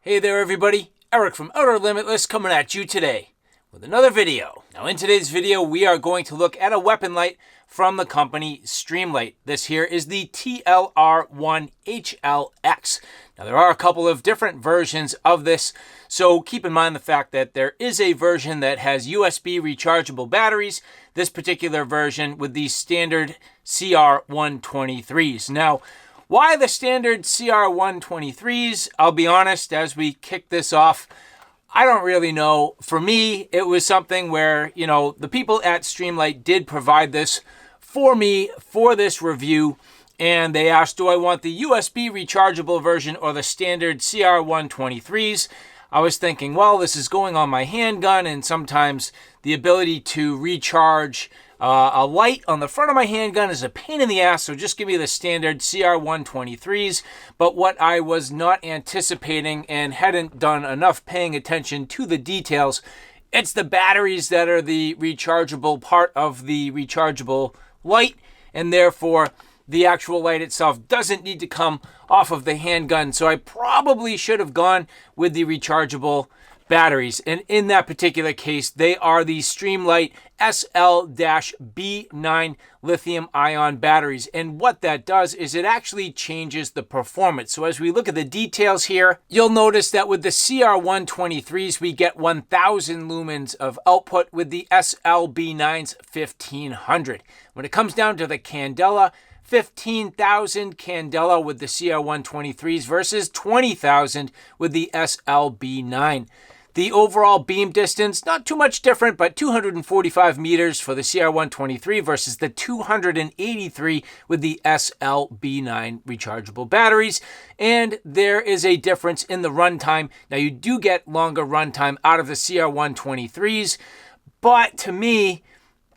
Hey there everybody, Eric from Outer Limitless coming at you today with another video. Now in today's video we are going to look at a weapon light from the company Streamlight. This here is the TLR-1 HLX. Now there are a couple of different versions of this, so keep in mind the fact that there is a version that has USB rechargeable batteries, this particular version with the standard CR123s. Now why the standard CR123s? I'll be honest, as we kick this off, I don't really know. For me, it was something where, the people at Streamlight did provide this for me for this review, and they asked, do I want the USB rechargeable version or the standard CR123s? I was thinking, well, this is going on my handgun, and sometimes the ability to recharge a light on the front of my handgun is a pain in the ass, so just give me the standard CR123s. But what I was not anticipating and hadn't done enough paying attention to the details, it's the batteries that are the rechargeable part of the rechargeable light, and therefore the actual light itself doesn't need to come off of the handgun. So I probably should have gone with the rechargeable batteries, and in that particular case they are the Streamlight SL-B9 lithium ion batteries. And what that does is it actually changes the performance. So as we look at the details here, you'll notice that with the CR123s we get 1000 lumens of output, with the SL-B9's 1500. When it comes down to the Candela, 15,000 Candela with the CR123s versus 20,000 with the SL-B9. The overall beam distance, not too much different, but 245 meters for the CR123 versus the 283 with the SL-B9 rechargeable batteries. And there is a difference in the runtime. Now you do get longer runtime out of the CR123s, but to me,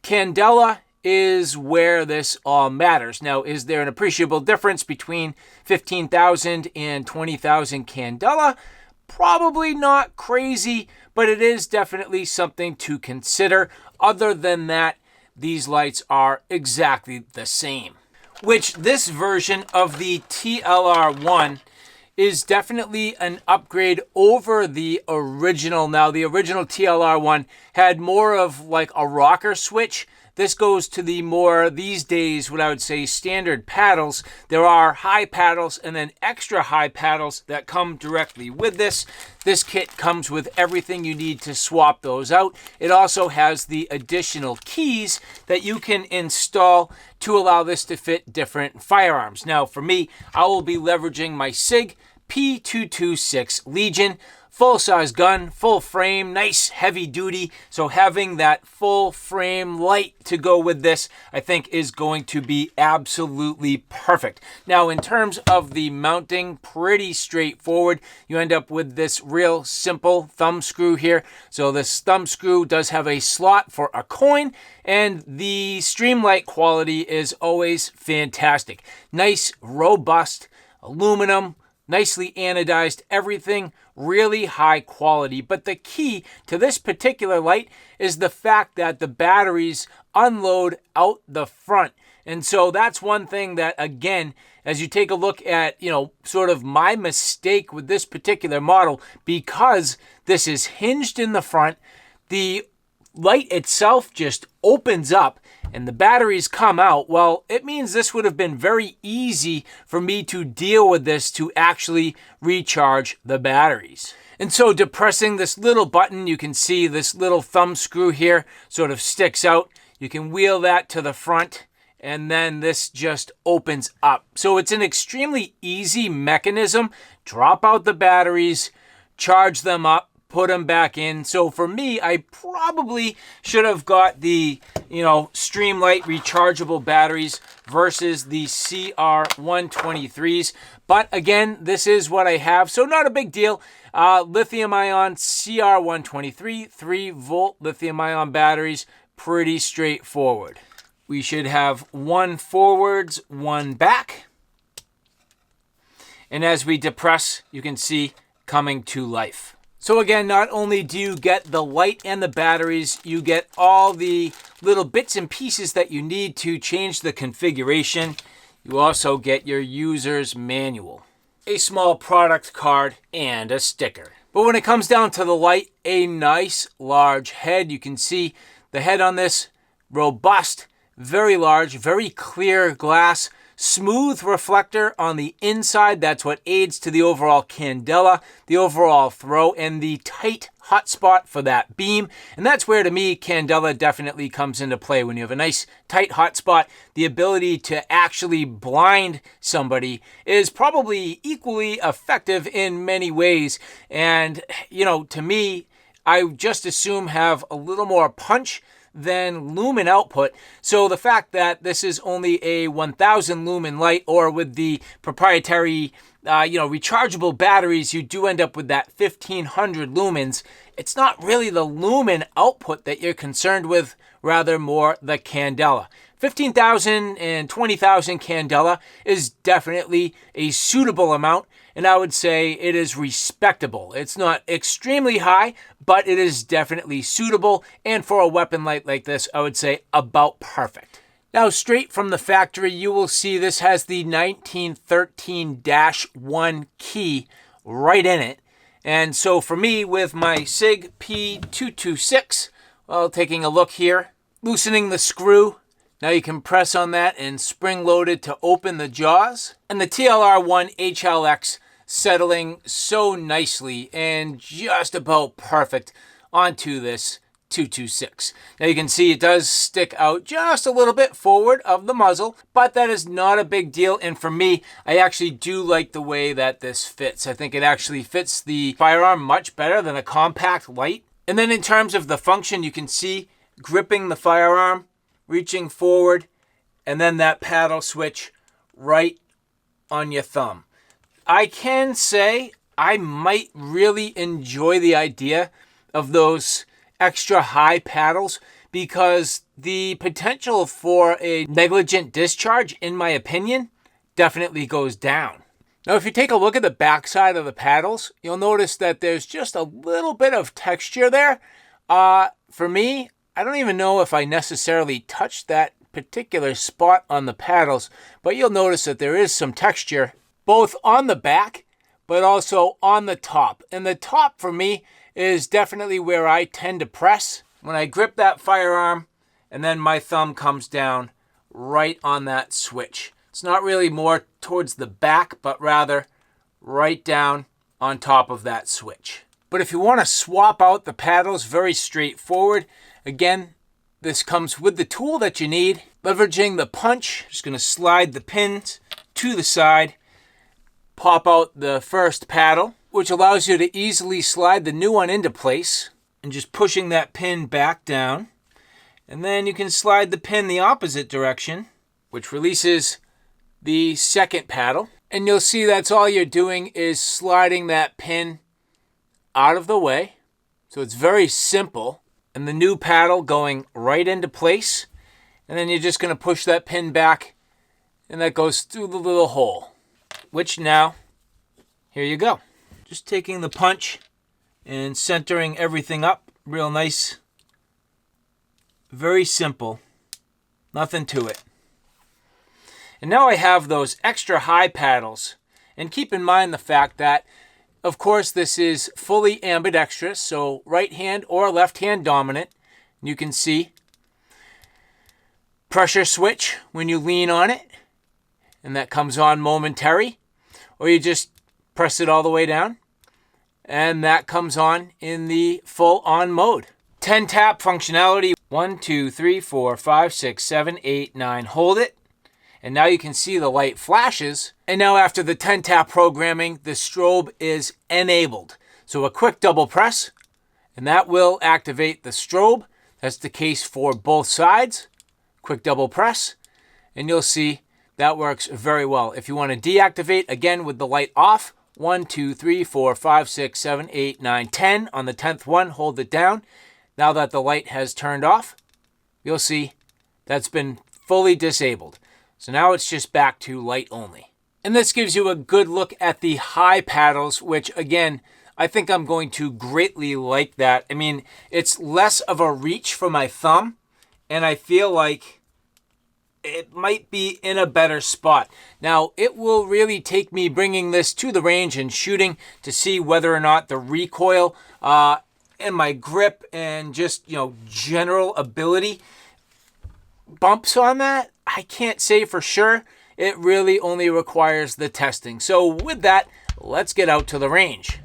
Candela is where this all matters. Now, is there an appreciable difference between 15,000 and 20,000 Candela? Probably not crazy, but it is definitely something to consider. Other than that, these lights are exactly the same. Which this version of the TLR-1 is definitely an upgrade over the original. Now, the original TLR-1 had more of like a rocker switch. This goes to the more, these days, what I would say standard paddles. There are high paddles and then extra high paddles that come directly with this. This kit comes with everything you need to swap those out. It also has the additional keys that you can install to allow this to fit different firearms. Now, for me, I will be leveraging my SIG P226 Legion. Full-size gun, full frame, nice heavy duty. So having that full frame light to go with this, I think is going to be absolutely perfect. Now, in terms of the mounting, pretty straightforward. You end up with this real simple thumb screw here. So this thumb screw does have a slot for a coin, and the Streamlight quality is always fantastic. Nice, robust aluminum, nicely anodized, everything really high quality. But the key to this particular light is the fact that the batteries unload out the front. And so that's one thing that, again, as you take a look at, sort of my mistake with this particular model, because this is hinged in the front, the light itself just opens up and the batteries come out. Well, it means this would have been very easy for me to deal with this to actually recharge the batteries. And so depressing this little button, you can see this little thumb screw here sort of sticks out. You can wheel that to the front, and then this just opens up. So it's an extremely easy mechanism. Drop out the batteries, charge them up, put them back in. So for me, I probably should have got the, Streamlight rechargeable batteries versus the CR123s. But again, this is what I have, so not a big deal. Lithium ion CR123, 3-volt lithium ion batteries, pretty straightforward. We should have one forwards, one back. And as we depress, you can see coming to life. So again, not only do you get the light and the batteries, you get all the little bits and pieces that you need to change the configuration. You also get your user's manual. a small product card, and a sticker. But when it comes down to the light, a nice large head. You can see the head on this, robust, very large, very clear glass, smooth reflector on the inside. That's what aids to the overall candela, the overall throw, and the tight hotspot for that beam. And that's where, to me, candela definitely comes into play. When you have a nice tight hotspot, the ability to actually blind somebody is probably equally effective in many ways. And, you know, to me, I just assume have a little more punch than lumen output. So the fact that this is only a 1000 lumen light, or with the proprietary rechargeable batteries, you do end up with that 1500 lumens. It's not really the lumen output that you're concerned with, rather more the candela. 15,000 and 20,000 candela is definitely a suitable amount, and I would say it is respectable. It's not extremely high, but it is definitely suitable, and for a weapon light like this, I would say about perfect. Now, straight from the factory, you will see this has the 1913-1 key right in it. And so for me, with my SIG P226, well, taking a look here, loosening the screw. Now you can press on that and spring load it to open the jaws. And the TLR-1 HLX settling so nicely and just about perfect onto this 226. Now you can see it does stick out just a little bit forward of the muzzle, but that is not a big deal. And for me, I actually do like the way that this fits. I think it actually fits the firearm much better than a compact light. And then in terms of the function, you can see gripping the firearm, reaching forward, and then that paddle switch right on your thumb. I can say I might really enjoy the idea of those extra high paddles, because the potential for a negligent discharge, in my opinion, definitely goes down. Now, if you take a look at the backside of the paddles, you'll notice that there's just a little bit of texture there. For me, I don't even know if I necessarily touched that particular spot on the paddles, but you'll notice that there is some texture both on the back, but also on the top. And the top for me is definitely where I tend to press when I grip that firearm, and then my thumb comes down right on that switch. It's not really more towards the back, but rather right down on top of that switch. But if you want to swap out the paddles, very straightforward. Again, this comes with the tool that you need. Leveraging the punch, just going to slide the pins to the side, pop out the first paddle, which allows you to easily slide the new one into place, and just pushing that pin back down. And then you can slide the pin the opposite direction, which releases the second paddle. And you'll see that's all you're doing is sliding that pin out of the way. So it's very simple. And the new paddle going right into place. And then you're just going to push that pin back, and that goes through the little hole, which now, here you go. Just taking the punch and centering everything up real nice. Very simple. Nothing to it. And now I have those extra high paddles. And keep in mind the fact that, of course, this is fully ambidextrous, so right hand or left hand dominant. You can see pressure switch when you lean on it, and that comes on momentary, or you just press it all the way down, and that comes on in the full on mode. 10 tap functionality. 1, 2, 3, 4, 5, 6, 7, 8, 9. Hold it. And now you can see the light flashes. And now after the 10 tap programming, the strobe is enabled. So a quick double press, and that will activate the strobe. That's the case for both sides. Quick double press, and you'll see that works very well. If you want to deactivate, again with the light off, 1, 2, 3, 4, 5, 6, 7, 8, 9, 10. On the 10th one, hold it down. Now that the light has turned off, you'll see that's been fully disabled. So now it's just back to light only. And this gives you a good look at the high paddles, which again, I think I'm going to greatly like that. I mean, it's less of a reach for my thumb, and I feel like it might be in a better spot. Now, it will really take me bringing this to the range and shooting to see whether or not the recoil and my grip and just, general ability bumps on that. I can't say for sure. It really only requires the testing. So with that, let's get out to the range.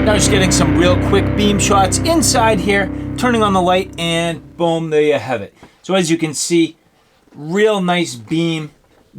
Now just getting some real quick beam shots inside here, turning on the light, and boom, there you have it. So as you can see, real nice beam.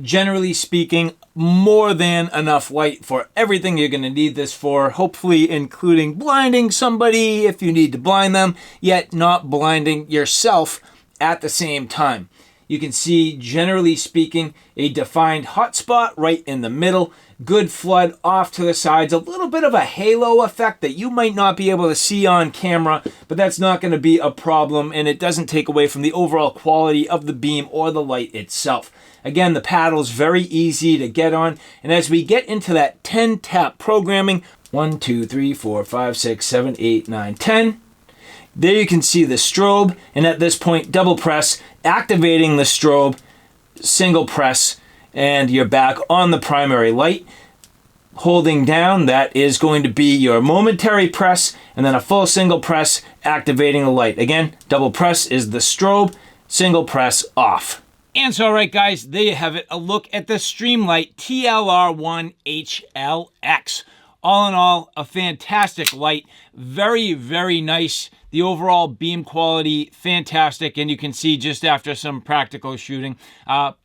Generally speaking, more than enough light for everything you're going to need this for, hopefully including blinding somebody if you need to blind them, yet not blinding yourself at the same time. You can see, generally speaking, a defined hotspot right in the middle, good flood off to the sides, a little bit of a halo effect that you might not be able to see on camera, but that's not going to be a problem, and it doesn't take away from the overall quality of the beam or the light itself. Again, the paddle's very easy to get on, and as we get into that 10 tap programming, 1, 2, 3, 4, 5, 6, 7, 8, 9, 10, there you can see the strobe, and at this point, double press, activating the strobe, single press, and you're back on the primary light. Holding down, that is going to be your momentary press, and then a full single press, activating the light. Again, double press is the strobe, single press off. And so, all right, guys, there you have it. A look at the Streamlight TLR-1 HLX. All in all, a fantastic light. Very, very nice. The overall beam quality, fantastic. And you can see just after some practical shooting,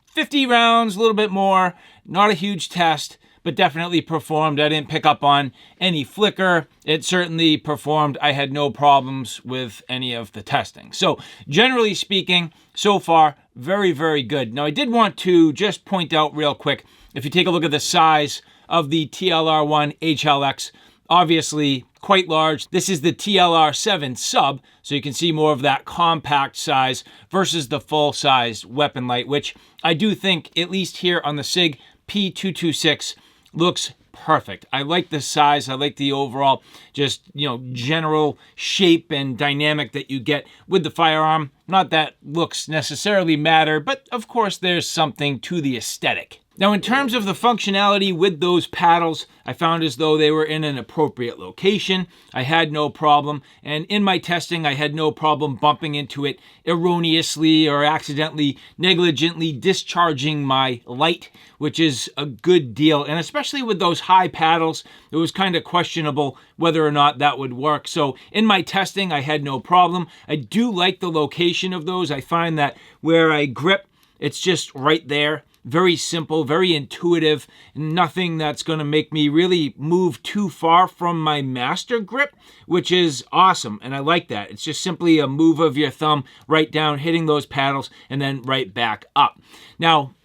50 rounds, a little bit more. Not a huge test, but definitely performed. I didn't pick up on any flicker. It certainly performed. I had no problems with any of the testing. So generally speaking, so far, very, very good. Now, I did want to just point out real quick, if you take a look at the size of the TLR-1 HLX, obviously quite large. This is the TLR-7 sub, so you can see more of that compact size versus the full-size weapon light, which I do think, at least here on the SIG P226, looks perfect. I like the size. I like the overall just, general shape and dynamic that you get with the firearm. Not that looks necessarily matter, but of course there's something to the aesthetic. Now, in terms of the functionality with those paddles, I found as though they were in an appropriate location. I had no problem, and in my testing, I had no problem bumping into it erroneously or accidentally, negligently discharging my light, which is a good deal. And especially with those high paddles, it was kind of questionable whether or not that would work. So in my testing, I had no problem. I do like the location of those. I find that where I grip, it's just right there. Very simple, very intuitive, nothing that's going to make me really move too far from my master grip, which is awesome, and I like that. It's just simply a move of your thumb right down, hitting those paddles, and then right back up. Now,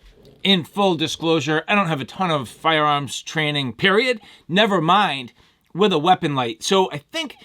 in full disclosure, I don't have a ton of firearms training, period. Never mind with a weapon light. So I think,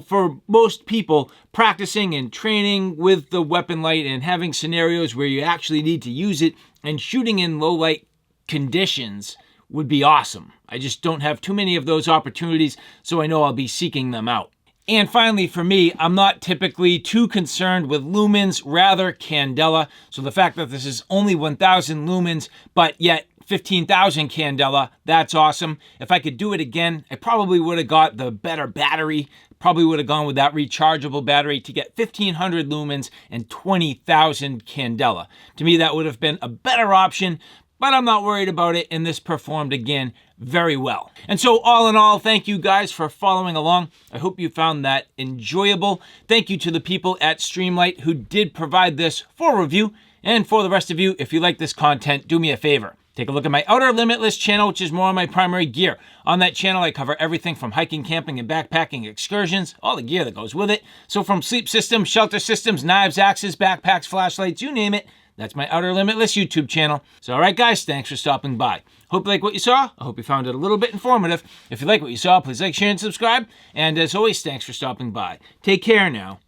for most people, practicing and training with the weapon light and having scenarios where you actually need to use it and shooting in low light conditions would be awesome. I just don't have too many of those opportunities, so I know I'll be seeking them out. And finally, for me, I'm not typically too concerned with lumens, rather Candela. So the fact that this is only 1,000 lumens, but yet 15,000 Candela, that's awesome. If I could do it again, I probably would have got the better battery. Probably would have gone with that rechargeable battery to get 1,500 lumens and 20,000 Candela. To me, that would have been a better option, but I'm not worried about it, and this performed again very well. And so all in all, thank you guys for following along. I hope you found that enjoyable. Thank you to the people at Streamlight who did provide this for review. And for the rest of you, if you like this content, do me a favor. Take a look at my Outer Limitless channel, which is more on my primary gear. On that channel, I cover everything from hiking, camping, and backpacking excursions, all the gear that goes with it. So from sleep systems, shelter systems, knives, axes, backpacks, flashlights, you name it, that's my Outer Limitless YouTube channel. So all right, guys, thanks for stopping by. Hope you like what you saw. I hope you found it a little bit informative. If you like what you saw, please like, share, and subscribe. And as always, thanks for stopping by. Take care now.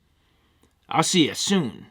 I'll see you soon.